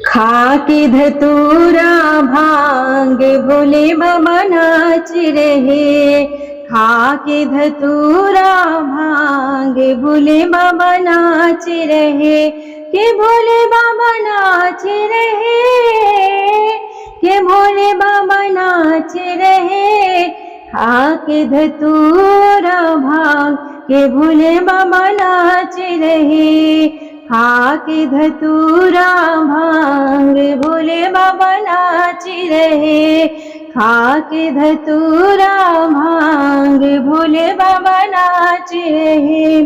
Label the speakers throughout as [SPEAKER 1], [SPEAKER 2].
[SPEAKER 1] खा के धतूरा भांग भोले बाबा नाच रहे। खा के धतूरा भांग भोले बाबा नाच रहे। के भोले बाबा नाच रहे। के भोले बाबा नाच रहे। खा के धतूरा भांग के भोले बाबा नाच रहे। खा के धतूरा भांग भोले बाबा नाच रहे। खा के धतूरा भांग भोले बाबा नाच रहे।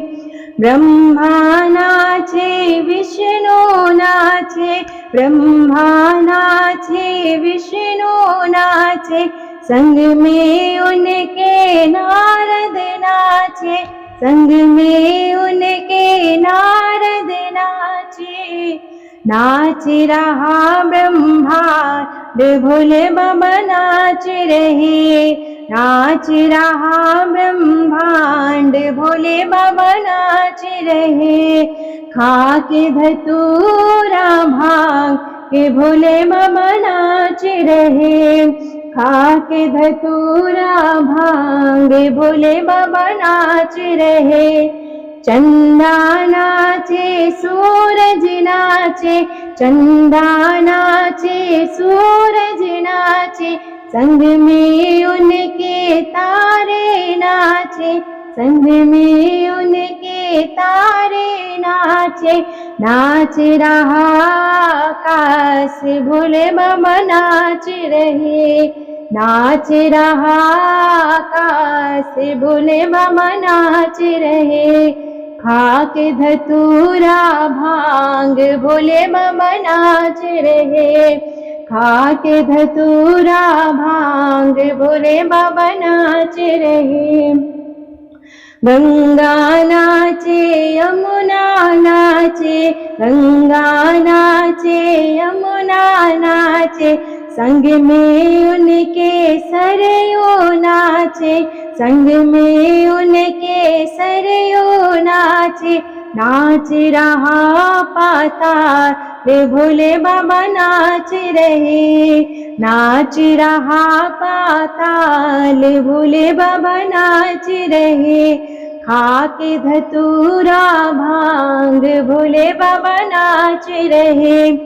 [SPEAKER 1] ब्रह्मा नाचे विष्णु नाचे। ब्रह्मा नाचे विष्णु नाचे। संग में उनके नारद नाचे। संग में उनके नारद नाचे। नाच रहा ब्रह्मांड भोले बाबा नाच रहे। नाच रहा ब्रह्मांड भोले बाबा नाच रहे। खा के धतूरा भांग के भोले बाबा नाच रहे। खा के धतूरा भांग भोले बाबा नाच रहे। चंदा नाचे सूरज नाचे। चंदा नाचे सूरज नाचे। संग में उनके तारे नाचे। संग में उनके तारे नाचे। नाच रहा आकाश भोले बाबा नाच रहे। नाच रहा आकाश भोले बाबा नाच रहे। खा के धतूरा भांग भोले बाबा नाच रहे। खा के धतूरा भांग भोले बाबा नाच रहे। गंगा नाचे यमुना नाचे। गंगा नाचे यमुना नाचे। संग में उनके सरयू नाचे। संग में उनके सरयू नाचे। नाच रहा पाताल भोले बाबा नाच रहे। नाच रहा पाताल भोले बाबा नाच रहे। खा के धतूरा भांग भोले बाबा नाच रहे।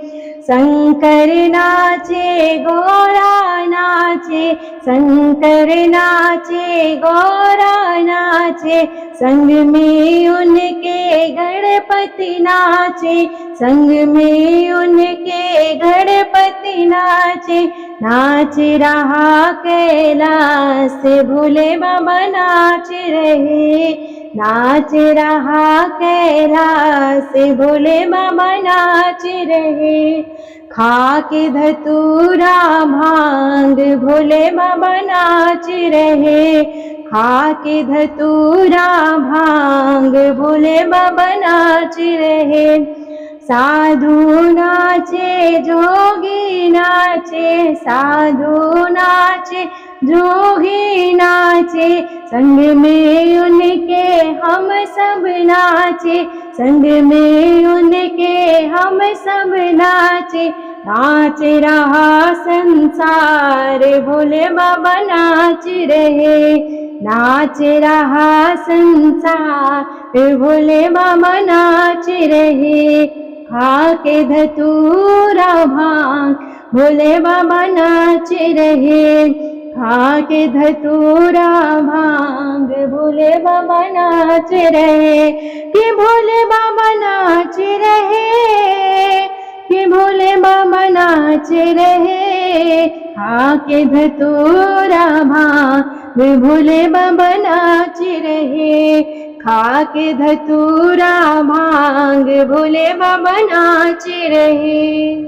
[SPEAKER 1] शंकर नाचे गौरा नाचे। शंकर नाचे गौरा नाचे। संग में उनके गणपति नाचे। संग में उनके गणपति नाचे। नाच रहा कैलाश भोले बाबा नाच रहे। नाच रहा कैलाश भोले बाबा नाच रहे। खा के धतूरा भांग भोले बाबा नाच रहे। खा के धतूरा भांग भोले बाबा नाच रहे। साधु नाचे जोगी नाचे। साधु नाचे जोगी नाचे। संग में उनके हम सब नाचे। संग में उनके हम सब नाचे। नाच रहा संसार भोले बाबा नाच रहे। नाच रहा संसार भोले बाबा नाच रहे। खा के धतूरा भांग भोले बाबा नाच रहे। खा के धतूरा भांग भोले बाबा नाच रहे। कि भोले बाबा नाच रहे। कि भोले बाबा नाच रहे। खा के धतूरा भांग भोले बाबा नाच रहे। खा के धतूरा भांग भोले बाबा नाच रहे।